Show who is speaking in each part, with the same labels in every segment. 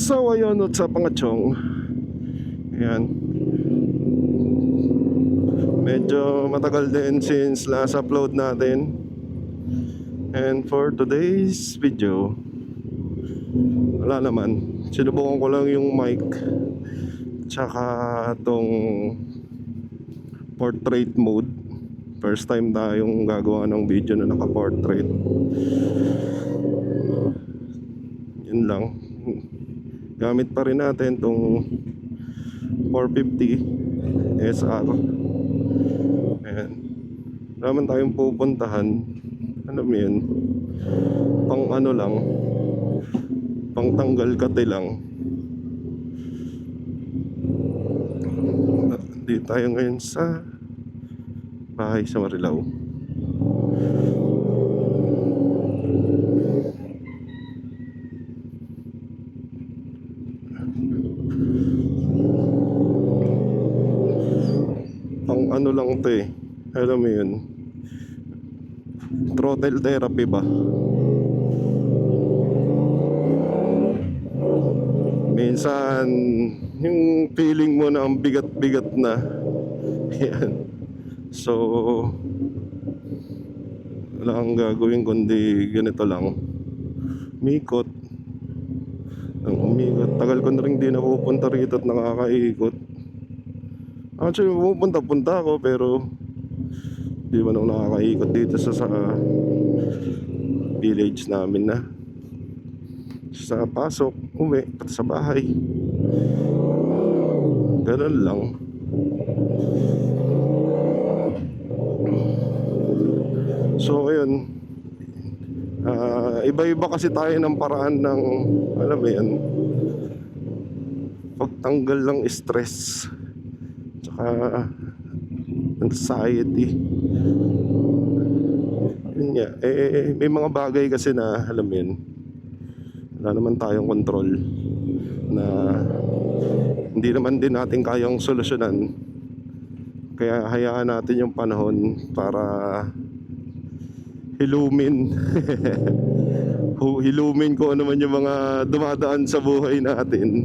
Speaker 1: So ayun, at sa pangachong, ayan, medyo matagal din since last upload natin. And for today's video, wala naman, sinubukan ko lang yung mic tsaka tong portrait mode. First time tayong gagawa ng video na naka-portrait. Yun lang. Gamit pa rin natin tong 450 SR. Ayan. Naman tayong pupuntahan. Ano mo yun? Pang ano lang, pang tanggal kate lang. Di tayo ngayon sa bahay sa Marilao. Pang ano lang to eh. Alam mo yun, throttle therapy ba? Minsan yung feeling mo na ang bigat-bigat na. Yan. So wala kang gagawin kundi ganito lang, umikot ang umikot. Tagal ko na rin di napupunta rito at nakakaikot. Actually pupunta-punta ako pero di man ako nakakaikot dito sa village namin na. Sa pasok, uwi, pati sa bahay, ganun lang. So ayun, iba-iba kasi tayo ng paraan ng, alam mo yan, pagtanggal ng stress tsaka anxiety. Yun nga, may mga bagay kasi na, alam mo yun, wala naman tayong control, na hindi naman din natin kayang solusyonan. Kaya hayaan natin yung panahon para hilumin hilumin ko ano man yung mga dumadaan sa buhay natin.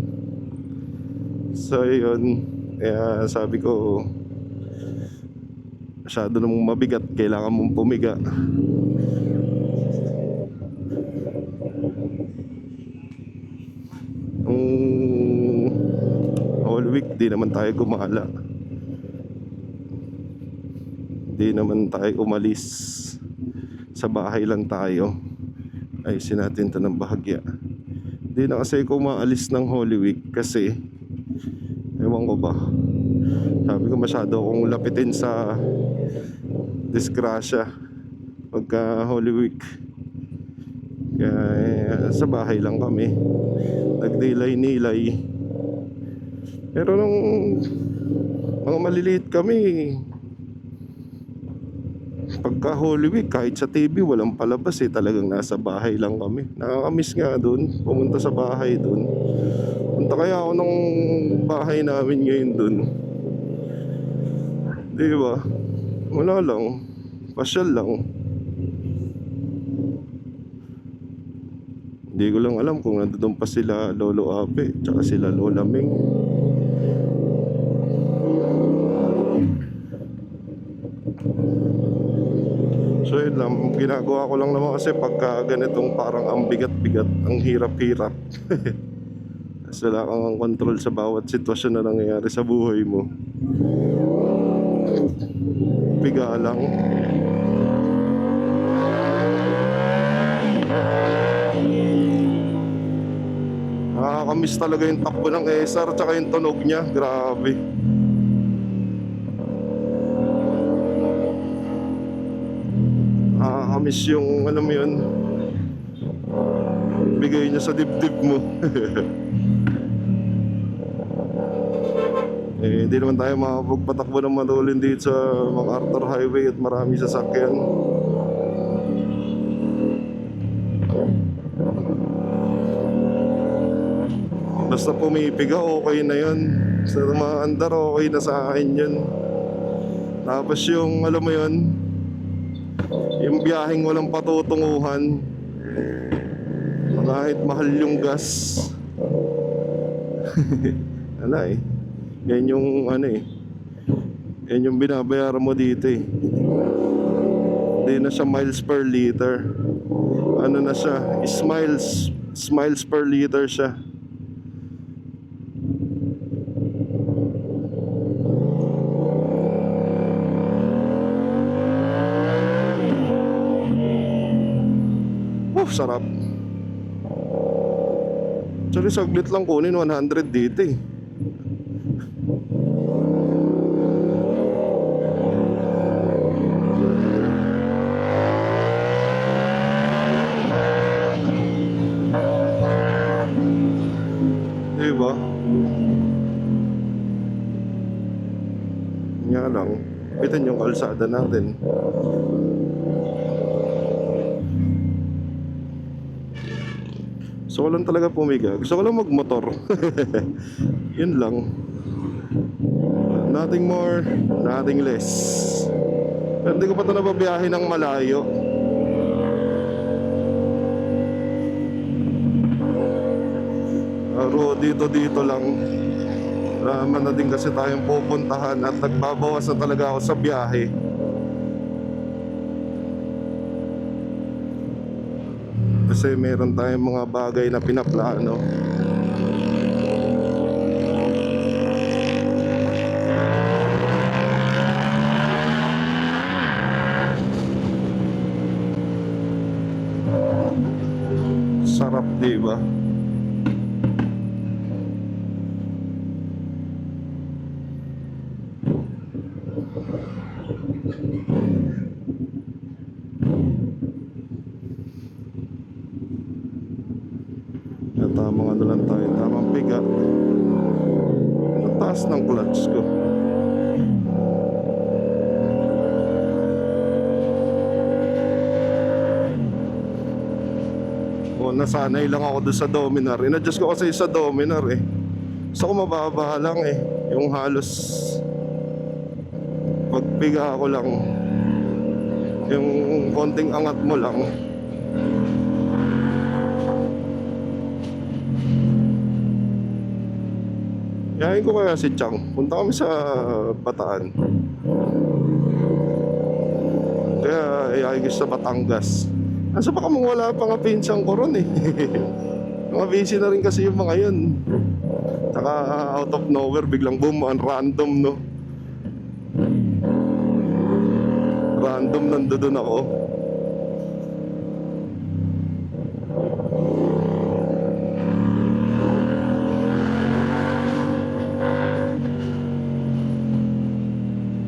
Speaker 1: So yun, kaya sabi ko, masyado namang mabigat, kailangan mong pumiga. Whole week di naman tayo gumala, di naman tayo umalis, sa bahay lang tayo. Ayusin natin ito ng bahagya. Di na kasi ako maalis ng Holy Week kasi ewan ko ba, sabi ko masyado akong lapitin sa disgrasya pagka Holy Week. Kaya sa bahay lang kami, nagdilay-nilay. Pero nung mga maliliit kami, pagka Holy Week, kahit sa TV walang palabas eh, talagang nasa bahay lang kami. Nakakamiss nga dun, pumunta sa bahay dun. Punta kaya ako ng bahay namin ngayon dun, di ba? Wala lang, pasyal lang. Hindi ko lang alam kung nandun pa sila Lolo Ape tsaka sila Lola Ming. So yun lang, ginagawa ko lang naman kasi pagka ganitong parang ang bigat-bigat, ang hirap-hirap. Kasi wala kang control sa bawat sitwasyon na nangyayari sa buhay mo. Piga lang. Nakakamiss talaga yung takbo ng SR tsaka yung tunog niya, grabe. Nakakamiss yung, alam mo yun, bigay niya sa dibdib mo. Hindi naman tayo makapagpatakbo ng matulin dito sa MacArthur Highway at marami sasakyan. Basta pumipiga, okay na yun. Sa tumaandar, okay na sa akin yun. Tapos yung, alam mo yun, yung biyaheng walang patutunguhan, kahit mahal yung gas, Wala eh. Yan yung ano eh. Yan yung binabayaran mo dito eh. Hindi na siya miles per liter. Ano na siya? Smiles per liter siya. Sarap. Actually, saglit lang kunin 100 dito eh. Diba? Nga lang, bitin yung kalsada natin. Gusto ko lang talaga pumiga. Gusto ko lang magmotor. Yun lang. Nothing more, nothing less. Pero hindi ko pa ito nababiyahe ng malayo. Pero dito lang. Raman na din kasi tayong pupuntahan at nagbabawas na talaga ako sa biyahe. Kasi meron tayong mga bagay na pinaplano. Sarap, diba? Tamang ano lang tayo, tamang piga. Ang taas ng clutch ko. Nasanay lang ako doon sa Dominar. In-adjust ko kasi sa Dominar eh. Gusto ko mababa lang eh. Yung halos pagpiga ko lang, yung konting angat mo lang. Yahin ko kaya si Chang. Punta kami sa Bataan. Kaya yahin ko sa Batangas. Asa pa kamang wala pa nga pinsang ko ron eh. Mga busy na rin kasi yung mga yun. Saka out of nowhere biglang boom, random no. Random nandoon ako.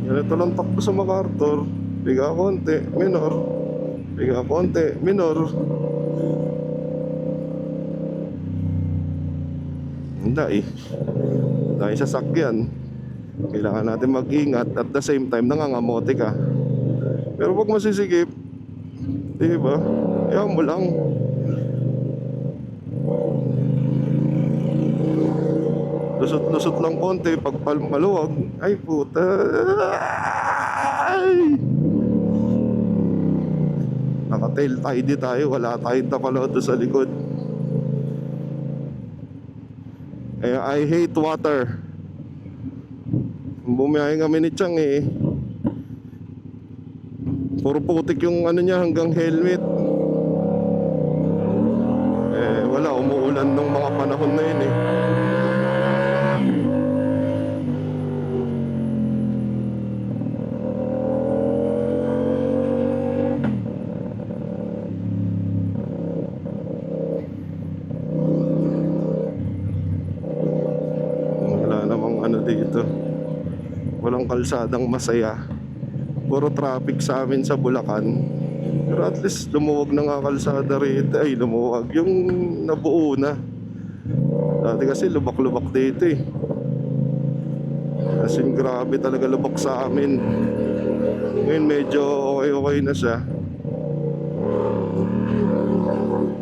Speaker 1: Ganito lang takbo sa MacArthur. Piga konti, minor. Piga konti, minor. Hindi eh. Dahil sa sakyan, kailangan natin mag-ingat at the same time nangangamote ka. Pero pag masisikip, diba? Ayaw mo lang. Lusot-lusot lang konti. Pag maluwag, ay puta. Ay! Naka-tail tidy tayo. Wala tayong tapalood sa likod. I hate water. Bumiyahe kami ni Chang eh. Puro putik yung ano niya hanggang helmet. Wala, umuulan nung mga panahon na yun eh. Wala namang ano dito. Walang kalsadang masaya. Puro traffic sa amin sa Bulacan. Pero at least lumuwag na nga kalsada rito. Ay lumuwag, yung nabuo na. Dati kasi lubak-lubak dito eh. As in grabe talaga lubak sa amin. Ngayon medyo okay na siya.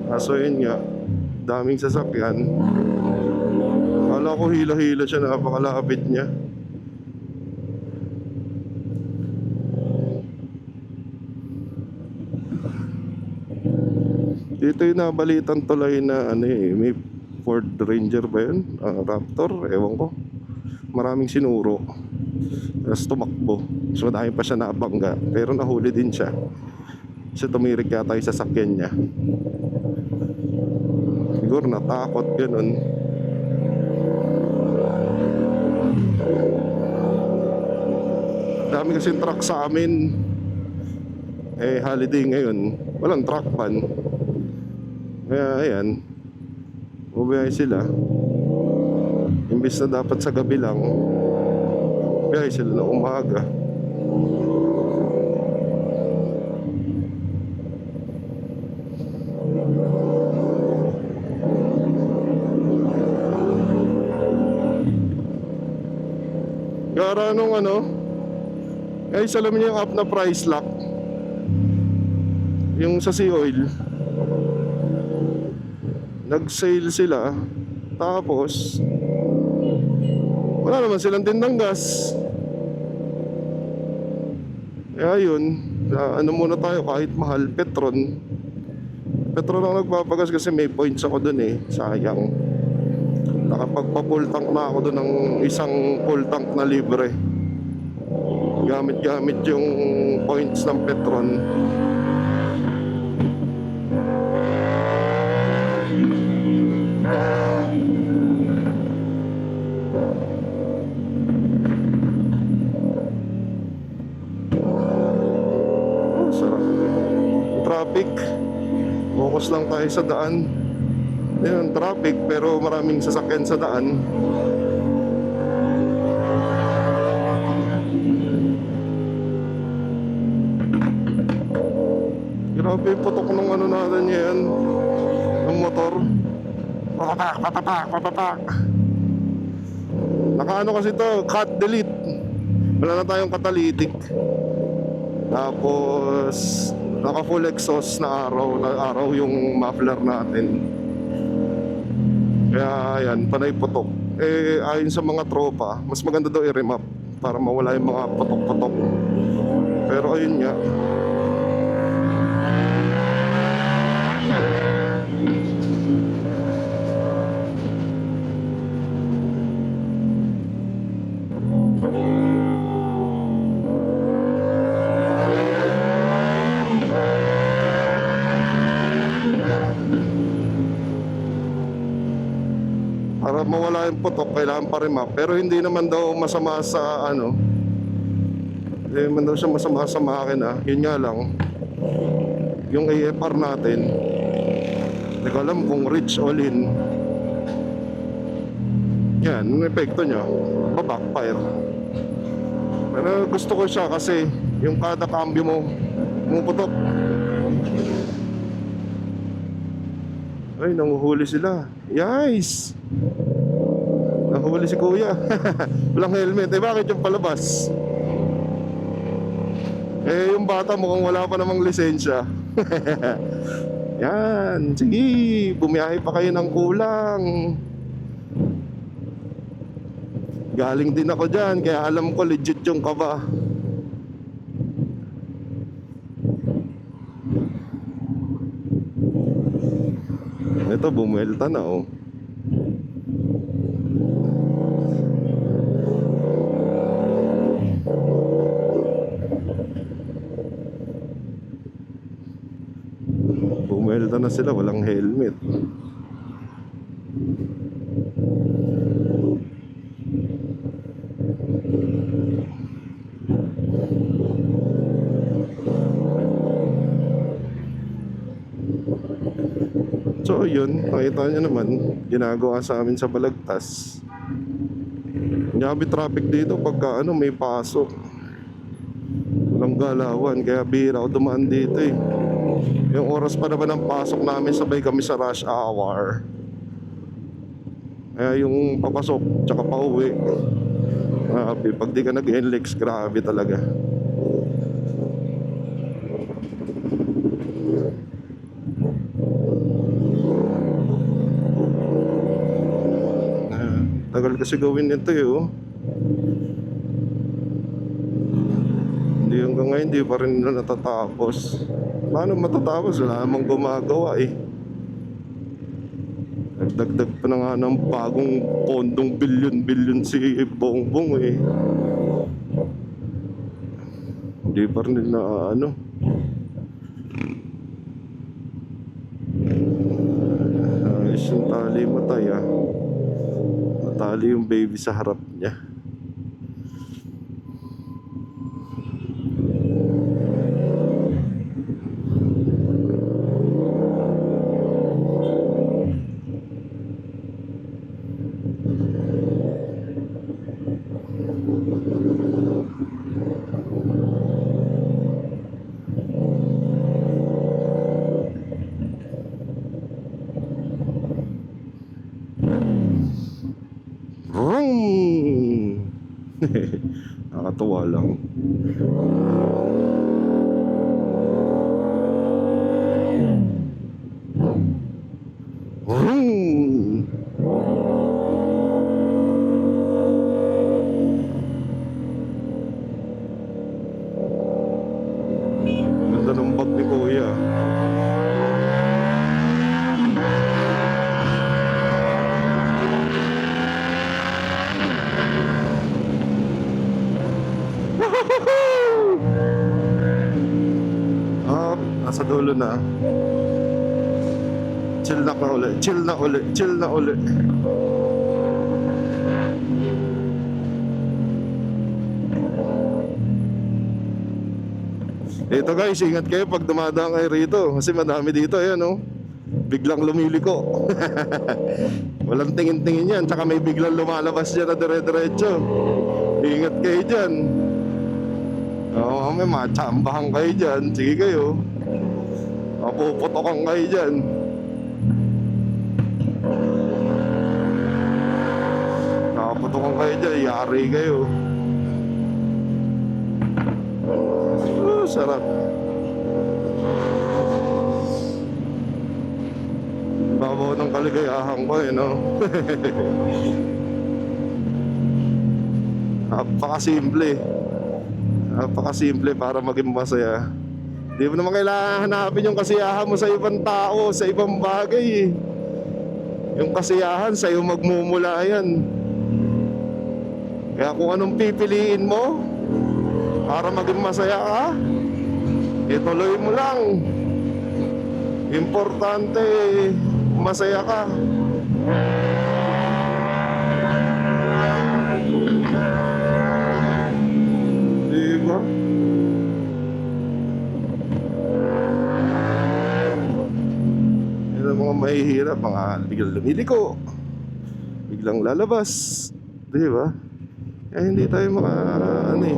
Speaker 1: Kaso yun nga, daming sasakyan. Akala ko hila-hila siya, napakalapit niya. Dito yung nabalitan tuloy na ano eh, Ford Ranger ba yun? Raptor, ewan ko. Maraming sinuro. Tapos tumakbo. So dahil pa siya nabangga. Pero nahuli din siya. Kasi tumirik yata yung sasakyan niya. Siguro natakot, ganun. Dami kasing truck sa amin. Holiday ngayon. Walang truck ban. Kaya ayan, bumiyahe sila. Imbis na dapat sa gabi lang, biyahe sila na umaga. Gara nung alam niyo yung app na Price Lock, yung sa Sea Oil, nag-sale sila. Tapos wala naman silang tindang gas. Kaya yun, muna tayo kahit mahal, Petron ang nagpapagas kasi may points ako dun sayang. Nakapagpa-full tank na ako dun ng isang full tank na libre. Gamit yung points ng Petron. Sarap. Traffic. Focus lang tayo sa daan. Ayun, traffic pero maraming sasakyan sa daan. Grabe yung putok ng natin yan, ng motor. Patatak. Nakaano kasi to, cut delete. Wala na tayong catalytic. Tapos naka full exhaust na araw yung muffler natin. Kaya yan, panay putok. Ayon sa mga tropa, mas maganda daw i-remap para mawala yung mga putok-putok. Pero ayun nga, para mawala yung putok, kailangan pa remap. Pero hindi naman daw masama sa hindi naman daw siya masama sa makina. Yun nga lang, yung AFR natin, hindi ko alam kung rich o lean. Yan, yung epekto niya, backfire. Pero gusto ko siya kasi yung kada cambio mo pumuputok. Ay, nanguhuli sila. Yes! Nahuli si kuya. Walang helmet. Bakit yung palabas? Yung bata mukhang wala pa namang lisensya. Yan. Sige, bumiyahe pa kayo ng kulang. Galing din ako dyan, kaya alam ko legit yung kaba. Ito, bumuelta na Bumuelta na sila, walang helmet. So yun, nakita nyo naman, ginagawa sa amin sa Balagtas. Grabe traffic dito pagka may pasok. Walang galawan, kaya bihira ako dumaan dito Yung oras pa naman ng pasok namin, sabay kami sa rush hour. Kaya yung papasok, tsaka pauwi, grabe, pag di ka nag-NLEX, grabe talaga. Tagal kasi gawin nito Hindi hanggang ngayon, hindi pa rin na natatapos. Paano matatapos? Wala namang gumagawa Nagdagdag pa na nga ng bagong pondong bilyon-bilyon si Bongbong eh. Hindi pa rin na ano. Ayos yung tali matay ah. Natali yung baby sa harap niya. Vroom! Nakakatuwa lang. Vroom! Ganda ng bag ni Kuya. Ah, nasa dulo na. Chill na ka uli, chill na uli, chill na uli. Ito guys, ingat kayo pag dumadaan kayo rito kasi madami dito, ayan oh. Biglang lumiliko. Walang tingin-tingin yan, tsaka may biglang lumalabas dyan na dire-diretso. Ingat kayo dyan. Oo, may matsambahan kayo dyan. Sige kayo. Mapuputokan kayo dyan. Nakaputokan kayo dyan, yari kayo. Sarap. Babaw ng kaligayahan ko eh, no? Napakasimple. Napakasimple para maging masaya. Di mo naman kailangan hanapin yung kasiyahan mo sa ibang tao, sa ibang bagay eh. Yung kasiyahan sa'yo magmumula yan. Kaya kung anong pipiliin mo para maging masaya ka, ituloy mo lang. Importante, masaya ka. Diba? Yan ang mga mahihirap, mga biglang lumiliko, biglang lalabas. Diba? Kaya hindi tayo ano eh,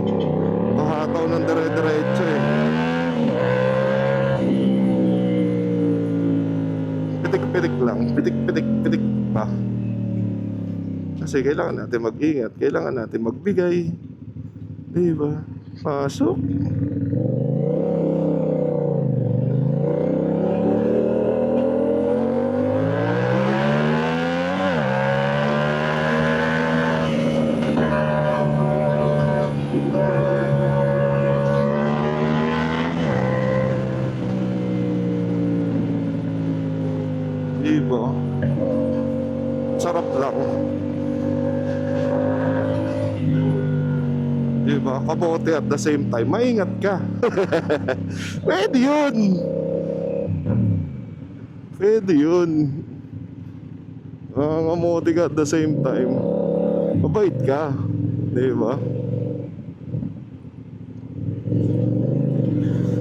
Speaker 1: makahataw ng dire-diretso eh. Pitik-pitik lang, pitik-pitik-pitik pa. Kasi kailangan natin mag-ingat, kailangan natin magbigay. Diba? Pasok. Diba? Sarap lang. Diba? Kabote at the same time, maingat ka. Pwede yun. Pwede yun. Kamote ka at the same time, mabait ka. Diba?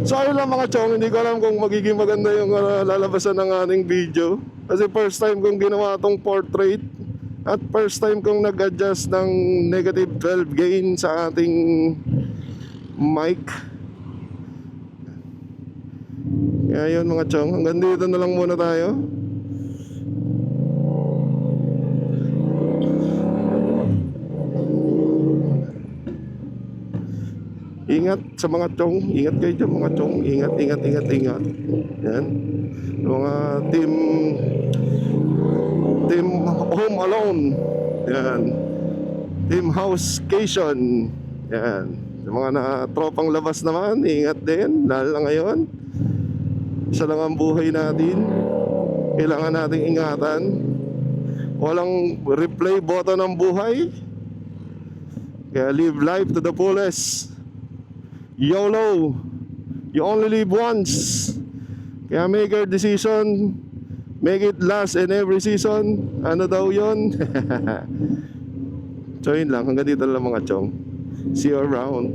Speaker 1: So ayun lang mga chong, hindi ko alam kung magiging maganda yung lalabasan ng ating video. Kasi first time kong ginawa tong portrait at first time kong nag-adjust ng negative 12 gain sa ating mic. Kaya yun mga chong, hanggang dito na lang muna tayo. Ingat sa mga chong, ingat kayo dyan mga chong, ingat, ingat, ingat, ingat. Yan, mga team home alone. Yan, team housecation. Yan, yung mga tropang labas naman, ingat din, lalo na ngayon. Isa lang ang buhay natin, kailangan nating ingatan. Walang replay button ang buhay. Kaya live life to the fullest. YOLO. You only live once. Kaya make your decision. Make it last in every season. Ano daw yun? So yun lang. Hanggang dito lang mga chong. See you around.